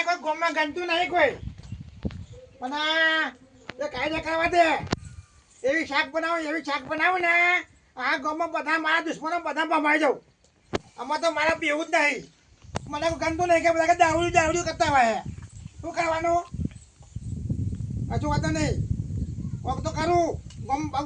મને કોઈ ગોમાં ગમતું નહીં કોઈ પણ એ કાયદા કરવા દે એવી શાક બનાવો ને આ ગોમાં બધા મારા દુશ્મનો બધા ભમાઈ જાઉં આમાં તો મારા બેવું જ નહીં મને ગમતું નહીં કે બધા દારૂ કરતા હોય શું કરવાનું હજુ વાતો નહીં કોક તો કરું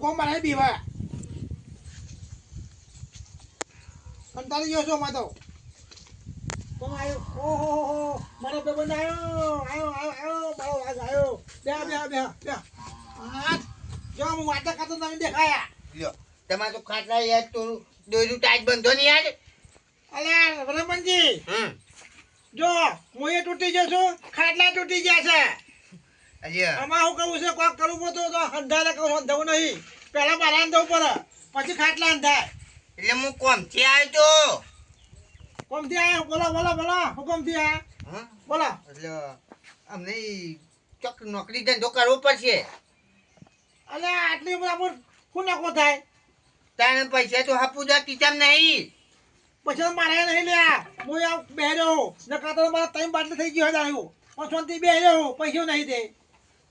ગોમ બનાવી પીવા કંટાળી ગયો છો માં તો કોણ આવ્યો ઓહો મારો બેબંધ આવ્યો બે જો હું વાતા કરતો તમે દેખાયા લ્યો તમારે તો ખાટલા યાર તો દોયરું ટાઈટ બંધો નહીં યાર અલ્યા રમણજી જો હું એ તૂટી ગયો છું ખાટલા તૂટી ગયા છે અલ્યા આમાં હું કહું છે કોક કરવું તો અંધારે કહું અંધાવું નહીં પહેલા મારા અંધાવું પડે પછી ખાટલા અંધાય એટલે હું કોમથી આવ્યો તો કોમથી આયા બોલો હુકમથી આયા બોલો એટલે અમને ચોક નોકરી ધંધો કરવો પડશે અલ્યા આટલી બરાબર શું નકો થાય તારે પૈસા તો હાપું દા કિચન નહીં પછી મારે નહીં લ્યા હું આ બેહ્યો નકા તો મારા ત્રણ બાટલી થઈ ગયો આવ્યું પણ શાંતિ બેહ્યો પૈસો નહીં દે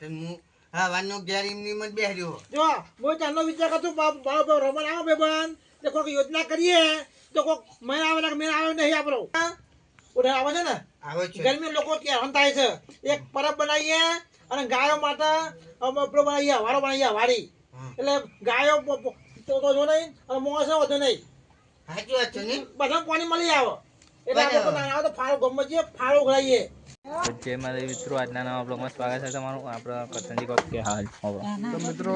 તો હું હવાનો ઘેર એમની મત બેહ્યો જો હું ચાલનો વિચાર કરતું રમણ આવો બેબન તો કોઈક યોજના કરીએ તો કોઈક મહિના આવે નહીં આપણો ઉધર આવે છે ને આવે છે ગરમી લોકો ત્યાં થાય છે એક પરબ બનાવીએ અને ગાયો માટે પેલો બનાવીએ વાડો બનાવીએ વાડી એટલે ગાયો તો જો નહીં અને મોસ વધુ નહીં સાચી વાત છે ને બધા પાણી મળી આવે એટલે આપણે નાના આવે તો ફાળો ગમે છે ફાળો ઉઘરાઈએ જય માતા મિત્રો આજના નવા બ્લોગમાં સ્વાગત છે તમારું આપણા કતનજી કોક કે હાલ તો મિત્રો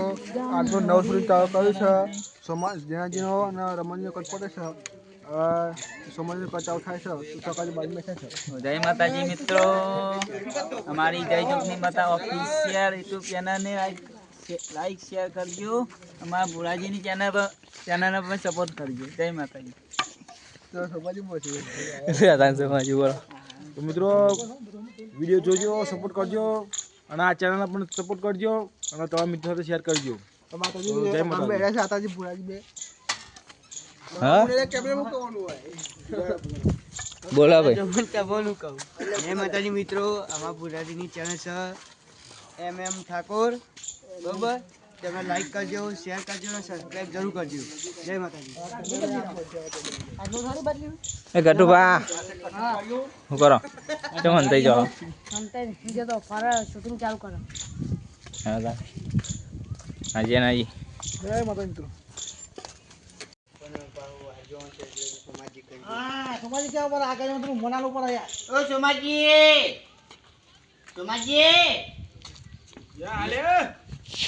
આજનો નવ સુધી ચાલુ કર્યું છે જેનાજીનો અને રમણજીનો કટ પડે છે સોમવારનો કટ ચાલુ થાય છે સકાળની બાજુ બેઠા છે જય માતાજી મિત્રો અમારી જય જોગની માતા ઓફિશિયલ યુટ્યુબ ચેનલને લાઈક શેર કરજો અમારા ભુરાજીની ચેનલને પણ સપોર્ટ કરજો જય માતાજી તો સોમવારજી પહોંચી સમાજી બોલો તો મિત્રો વિડીયો જોજો સપોર્ટ કરજો અને આ ચેનલને પણ સપોર્ટ કરજો અને તમારા મિત્રો સાથે શેર કરજો તો માતાજી જય માતાજી આતાજી ભુરાજી બે હા બોલા ભાઈ બોલું કહું જય માતાજી મિત્રો અમારા ભુરાજીની ચેનલ છે MM ઠાકોર બરોબર તમે લાઈક કરજો શેર કરજો અને સબસ્ક્રાઇબ જરૂર કરજો જય માતાજી એ ગટુભા શું કરો કેમ હંતાઈ જાઓ ચાલુ કરો હાજી નાજી જય માતા મિત્રો હા સમાજી ક્યાં ઉપર આગળ તું મનાલ ઉપર આયા ઓ સોમાજી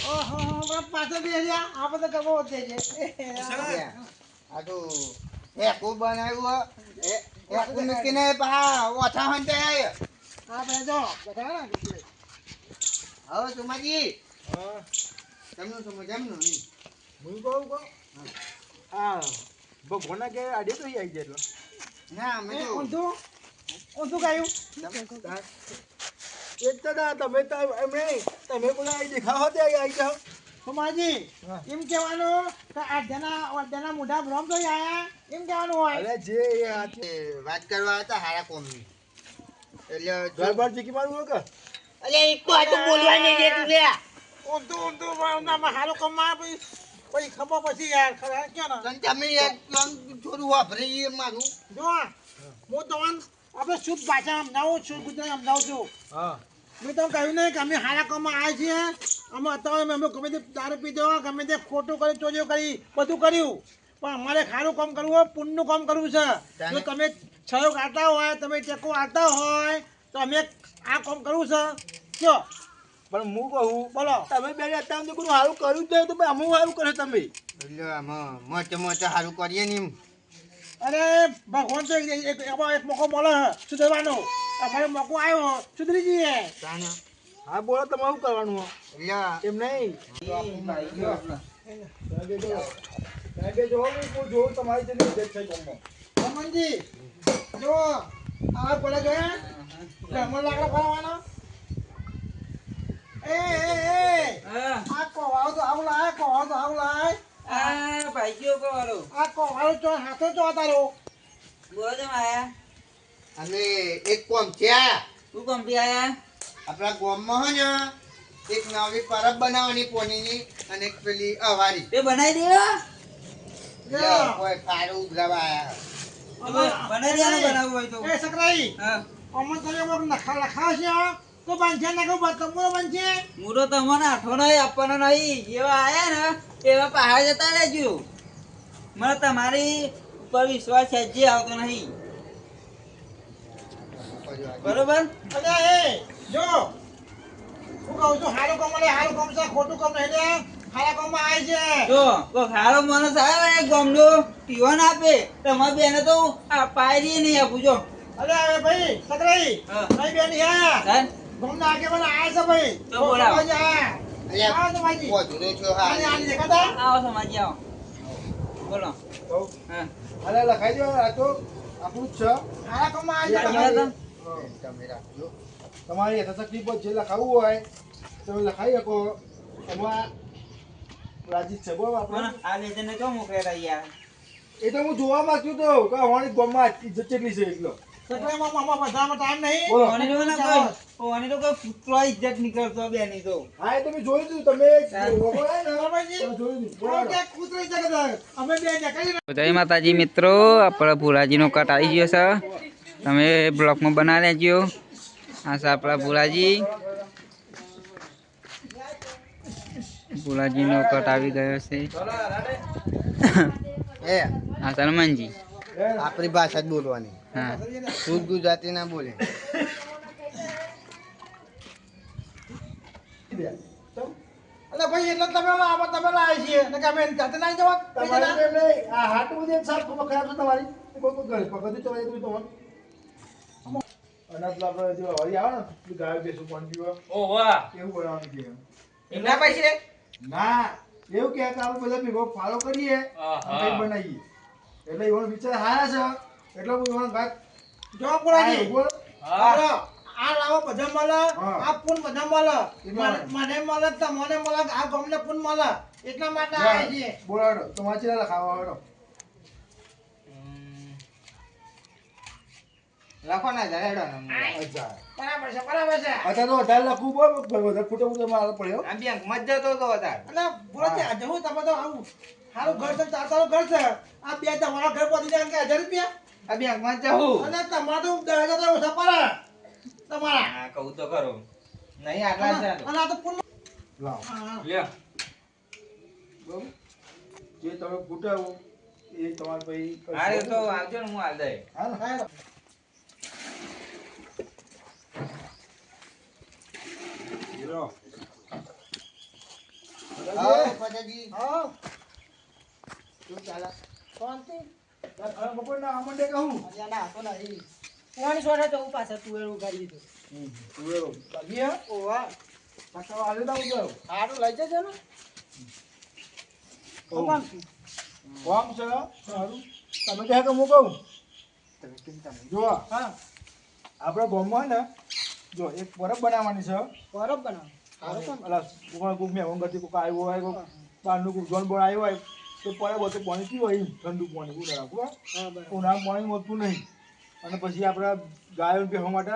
ઓહો પાછો દે જા આપણે તો કબો દે છે આ તો એકુ બનાવ્યું એકુ મૂકીને પા ઓછા હંતે આ બેજો બધા ને હવે સોમાજી જમનું હું કહું હા ભગવાનના કે આડે તો આવી જાય એટલે ના મેં તો ઊંધું ગાયું એક તો ના તમે તમે બોલા દેખાવો તે આવી જાઓ સમાજી એમ કહેવાનું કે અડધાના મોઢા ભ્રમ તો આયા એમ કહેવાનું હોય અરે જે વાત કરવા હતા હારા કોમની એટલે ઘર બાર ચીકી મારવું હોય કે અરે એક તો આ તો બોલવા નહીં દે તું લે ઊંધું હારું કમા પછી ખબર પછી યાર ખરા ક્યાં ને તમે થોડું વાપરી મારું જો હું તમને આપણે શુદ્ધ ભાષા સમજાવું છું ગુજરાતી સમજાવું છું હા મેં તમને કહ્યું નહીં કે અમે હારા કામમાં આવ્યા છીએ અમે અત્યારે અમે ગમે તે દારૂ પીધો ગમે તે ખોટું કરી ચોરીઓ કરી બધું કર્યું પણ અમારે સારું કામ કરવું હોય પુણ્યનું કામ કરવું છે જો તમે સહયોગ આવતા હોય તમે ટેકો આવતા હોય તો અમે આ કામ કરવું છે કયો પણ હું કહું બોલો તમે બે અત્યારે કોઈ સારું કર્યું જ નહીં તો ભાઈ અમુક સારું કરે તમે એટલે આમાં મોટે સારું કરીએ ને એમ અરે ભગવાન તો એક મોકો મળે સુધરવાનો અમારે મોકો આવ્યો સુધરી જઈએ હા બોલો તમારે શું કરવાનું હોય એટલે એમ નહીં જો તમારી જેટલી ઇજ્જત છે ગામમાં. રમણજી જો આ બોલે જોયા રમણ લાકડા ફરવાનો એ આ કોવાળો તો આવું લાય ભાઈ ગયો કરો આ કોવાળો તો હાથે તો તારો અને એક કોમ છે તું કંપી આયા આપણા ગામમાં હે ને એક નવી પરબ બનાવવાની પોનીની અને એક પેલી અવારી તે બનાવી દેવા કોઈ ફાડું ઉઘરાવા આયા બનાવી દેવાનું બનાવવું હોય તો એ સકરાઈ હા અમન તો એવો લખા છે તો બાંધશે ના કહું તમરો બનશે મૂરો તમને આઠો નહીં આપવાનો નહીં જેવા આયા ને એવા પહાડ જતા રહેજો મને તમારી ઉપર વિશ્વાસ છે જે આવતો નહીં બરોબર અરે એ જો હું કહું છું હારું કામ લે હારું કામ છે ખોટું કામ નહીં લે હારા કામમાં આવે છે જો કોઈ હારો માણસ આવે ને ગામનો પીવા ના આપે તમારી બેને તો આ પાયરી નહીં આપું જો અરે હવે ભાઈ સકરાઈ હા. ભાઈ બેની હે હે? ગમના આગેવાન આયા છે ભાઈ તો બોલાવો. આવો તો ભાઈજી પોચુરો છો આની હા આની દેખાતા આવો સમાજી આવો બોલો તો હા અરે લખાઈ દો આ તો આપણું જ છે હારા કામમાં આવે છે લખ્યા હતા? તમે રાખજો તમારી યથાશક્તિ પર જે લખાવવું હોય તમે લખાઈ શકો એમાં રાજી જ છે બરાબર આપણે પણ આ લેજને કેમ મોકલેલા યાર એ તો હું જોવા માંગતું તો કે અમારી ગામમાં ઇજ્જત કેટલી છે એટલો સકરાઈમાં મામા બધામાં ટાઈમ નહીં બોલો ઓની તો ના કોઈ ઓની તો કોઈ પુત્રો ઇજ્જત નીકળતો બેની તો હા એ તમે જોયું તું તમે બાબાજી. તમે જોયું તું બોલો. કે કૂતરી જગત અમે બે નીકળી જય માતાજી મિત્રો આપણા ભુલાજીનો કટ આવી ગયો છે તમે બ્લોકમાં બનાવી લેજો આ છે આપણા ભુલાજી ભુલાજીનો કટ આવી ગયો છે એ આ સલમાનજી આપણી ભાષા જ બોલવાની હા શુદ્ધ ગુજરાતી ના બોલે અલે ભાઈ એટલે તમે આવો તમે લાવી છીએ ને કે અમે જાતે ના જવા તમારે એમ નહીં, આ હાટું બધું એક સાફ ખબર ખરાબ છે તમારી કોઈ કોઈ ગળે પકડી તો એ તો અને પેલા આપણે જે હળી આવે ને પેલી ગાય બેસું પાણી પીવા ઓ વાહ એવું બનાવવાનું છે એમના પૈસે ના એવું કે આપણે બધા ભેગો ફાળો કરીએ કંઈક બનાવીએ એટલે એવાનો વિચાર હારા છે એટલે હું એવાનો વાત જો પુરાજી બોલ બોલો, આ લાવો બધા મળે હા. આ પૂન બધા મળે એટલા મને મળે તમને મળે આ ગમને પૂન મળે એટલા માટે આવે છે બોલાડો તમારે ચેલા લખાવા વાળો લખો ના જરા અચ્છા બરાબર છે બરાબર છે અત્યારે તો 18 લખવું બોલ વધારે ફૂટો ફૂટો મારે પડ્યો આ બેંક માં જ જતો તો હતા એટલે પુરાજી આજે હું તમે તો આવું સારું ઘર છે ચાર ઘર છે આ બે તમારા ઘર પહોંચી જાય કે 1000 રૂપિયા આ બેંક માં જ જવું અને તમારે તો 10,000 તો ઓછા પડે તમારા હા કહું તો ખરો નહીં આટલા જ છે અને આ તો પૂન લાવ લ્યો બરાબર જે તમે ફૂટાવો એ તમારે પછી અરે તો આવજો ને હું હાલ દઈ હા ને હા લો હા પતાજી હા શું ચાલે શાંતિ બપોરના આ મંડે કહું ના તો નહીં કોણ સોરે તો પાછા તુવેરું કરી દીધું તુવેરો બાકી હે ઓવા પાછા હાલે દાવ ગયો હારું લઈ જજો ને કોમ છે સારું તમે કહે કે હું કહું જો હા આપણા ગામમાં ને જો એક પરબ બનાવવાની છે બરોબર બનાવો હારું કામ અલા કોઈ મહેમાન ગતિ કોઈ આવ્યો હોય કોઈ બહારનું કોઈ જોન બોણ આવ્યો હોય તો પડે બધું પાણી પીવો એમ ઠંડુ પાણી ઉડા રાખવું હા બરાબર ઉનાળા પાણી મળતું નહીં અને પછી આપણે ગાયો બેસવા માટે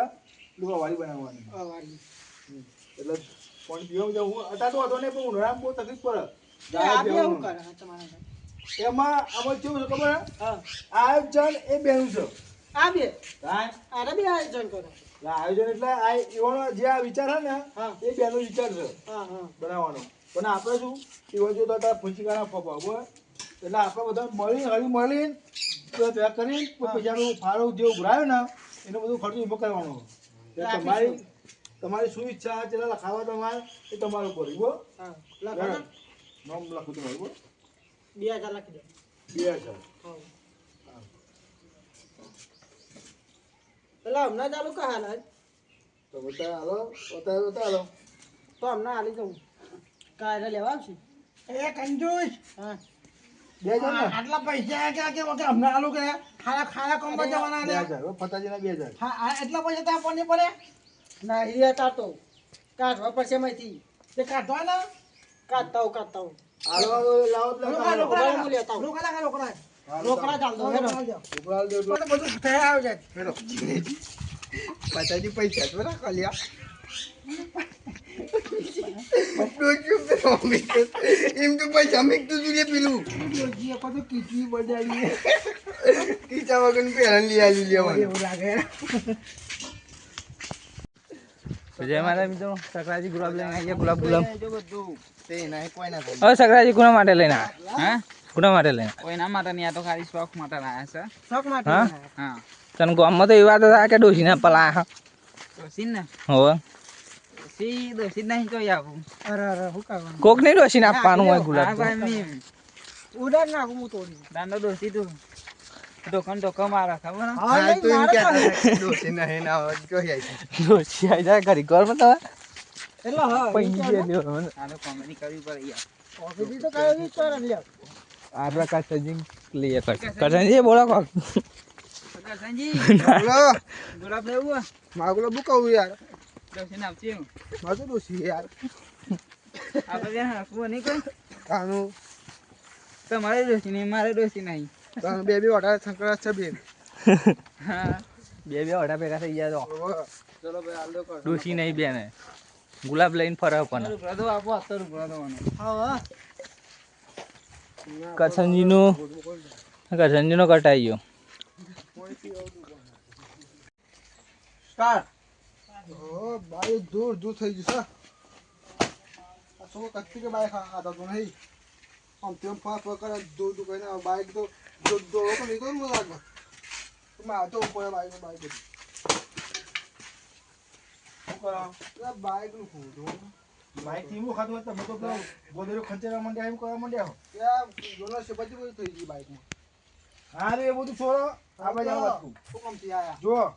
લુવાવાળી બનાવવાની હા વાળી એટલે પાણી પીવા જવું અત્યારે તો હતો નહીં પણ ઉનાળામાં બહુ તકલીફ પડે આ ગાયો બે શું બેસવાનું. કરે તમારા એમાં આમાં કેવું છે ખબર હે? હા આયોજન એ બેનું છે આ બે હા આરે બી આયોજન કરો આયોજન એટલે આ એવાનો જે આ વિચાર છે ને હા એ બેનો વિચાર છે હા હા બનાવવાનો પણ આપણે શું એવા જો તો અત્યારે પૂંચીકાના ફપા બરાબર એટલે આપણે બધા મળી હળી મળીને બધા ભેગા કરીને કોઈ પૈસાનું ફાળો જે ઉભરાયો ને એનો બધું ખર્ચો ઊભો કરવાનો એટલે તમારી શું ઈચ્છા છે લખાવા તમારે એ તમારું ઉપર બરાબર હા લખો ને નામ લખું તમારું બરાબર 2000 લખી દો 2000 હા પેલા હમણાં ચાલુ કહા હાલ તો બતા હાલો બતા હાલો તો હમણાં હાલી જવું કાયદા લેવા આવશે એ કંજૂસ હા 2000 ને આટલા પૈસા કે હમણાં આલુ કે ખારા કોમમાં જવાના ને 2000 ફતાજીના 2000 હા એટલા પૈસા તો આપણને પડે ના હિયા તો કાઢવા પડશે માંથી તે કાઢવા ને કાઢતા હું હાલો લાવો રોકડા ચાલતો ઉપરાલ દે બધું થઈ આવે છે હેલો માતાજી પૈસા તો રાખો લ્યા ડોશી પેલો એમ તો પૈસા મીકતું તું લે પેલું ડોશી આપણે તો કીચડી બજાડીએ કીચા વગર પહેલા લઈ આવી લેવાનું એવું લાગે જય માતા મિત્રો સકરાજી ગુલાબ લઈને આવીએ ગુલાબ બધું તે નહીં કોઈ ના થાય હવે સકરાજી કોના માટે લઈને આવ્યા હા કોના માટે લઈને કોઈના માટે નહીં આ તો ખાલી શોખ માટે લાયા છે શોખ માટે હા હા તને ગામમાં તો એવી વાત હતા કે ડોશીને પલાયા ડોશી ને હોવે ડોશી નહીં જોઈ આવું અરે શું કરવાનું કોક નહીં ડોશીને આપવાનું હોય ગુલાબ ઉડાડ નાખું હું તોડી દાંડો ડોશી તું ધોકો મારા ખબર ને હા તો એમ કહેતા ડોશી નહીં ના હોય જોઈ આવી ડોશી આવી જાય ઘરી ઘરમાં તો એટલે હા પૈસા લ્યો આ તો કોમેડી કરવી પડે યાર ઓફિસથી તો કયો ઈ કરે લ્યો આપણા કાચજી ક્લિયર કરજે બોલો કોક કરજજી ગુલાબ લેવું માગલો બુકાવું યાર ડોશીને આપજે મારું ડોશી યાર આપણે ત્યાં હસવું નહીં કોઈ કાનું તમારે ડોશી નહીં મારે ડોશી નહીં કાનું બે ઓર્ડર સંકળાશ છે બેન હા બે ઓઢા ભેગા થઈ ગયા તો ચલો ભાઈ હાલ દો કર ડોશી નહીં બેને ગુલાબ લઈને ફરાવ પણ આપો હાથ રૂપડા દોવાનો હા કરસનજીનો કટાઈ ગયો સ્ટાર્ટ ઓ બાઈક દૂર દૂર થઈ જશે આ સો કચ્ચી કે બાઈક આતા તો નહીં આમ તેમ ફાફ કરે દૂર દૂર કરીને બાઈક તો દોડો તો નહીં તો મને લાગે તમે આ તો ઉપર બાઈક શું કરો બાઈક નું ખોટું બાઈક થી હું ખાતું તમે તો પેલો ગોદડો ખંચેરા માંડ્યા એમ કરવા માંડ્યા હો ત્યાં જોનો છે બધી બધી થઈ ગઈ બાઈકમાં હા રે એ બધું છોડો આપણે જાવ વાત શું કામ થી આયા જો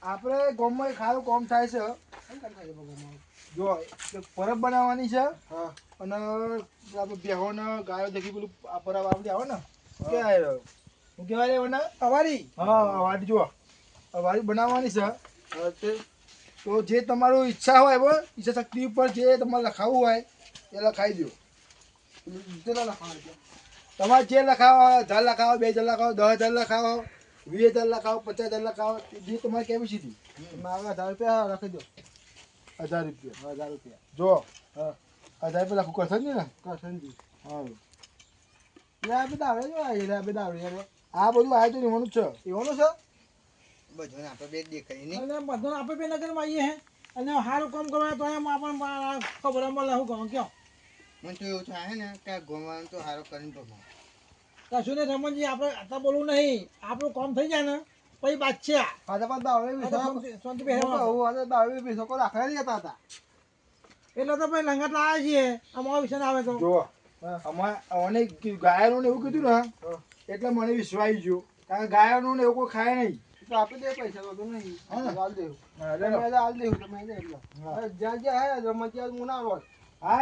આપણે ગામમાં એક સારું કામ થાય છે કેમ કામ થાય છે ગામમાં? જો એક પરબ બનાવવાની છે હા અને આપણે બેહો ને ગાયો જગી પેલું આ પરબ આવતી આવે ને કે આવ્યો હું કહેવાય રે મને અવારી હા વાડી જો વાડી બનાવવાની છે તે તો જે તમારું ઈચ્છા હોય બરાબર ઈચ્છા શક્તિ ઉપર જે તમારે લખાવવું હોય એ લખાઈ દો કેટલા લખવાનું છે તમારે જે લખાવો 1000 લખાવો 2000 લખાવો 10,000 લખાવો 20,000 લખાવો 50,000 લખાવો જે તમારે કેપેસિટી મારે 1000 રૂપિયા લખી દો 1000 રૂપિયા 1000 રૂપિયા જો હા 1000 રૂપિયા લખું કરશે ને કરશનજી હા લે બધા આવડે જો આ બધા આવડે આ બધું આ તો રહેવાનું જ છે એવાનું છે બધું આપણે બે દેખાય નહીં અને બધું આપણે બે નગરમાં આવીએ હે અને સારું કામ કરવા તો એમ આપણને ખબર મળે શું કહું કયો મને તો એવું થાય ને કે આ ગોવાનું તો સારો કરીને ભમાવ કશું ને રમણજી આપણે અત્યારે બોલવું નહીં આપણું કામ થઈ જાય ને પછી બાદશાહ પાછા પાછા આવડે શાંતિ બી બેસવાનું. દાવે બી સકો રાખવા નહીં જતા હતા એટલે તો ભાઈ લંગટ લાવ્યા છીએ અમારો વિષય આવે તો જો અમારે ગાયનું ને એવું કીધું ને એટલે મને વિશ્વાસ આવી ગયો કારણ કે ગાયનું ને એવું કોઈ ખાય નહીં તો આપણે દે પૈસા તો નહીં હા ને? હાલ દેવું હા, લે તમે લો. હાલ દેવું તમે એટલે હા. જ્યાં જ્યાં હે રમત ત્યાં હું ના રોજ હા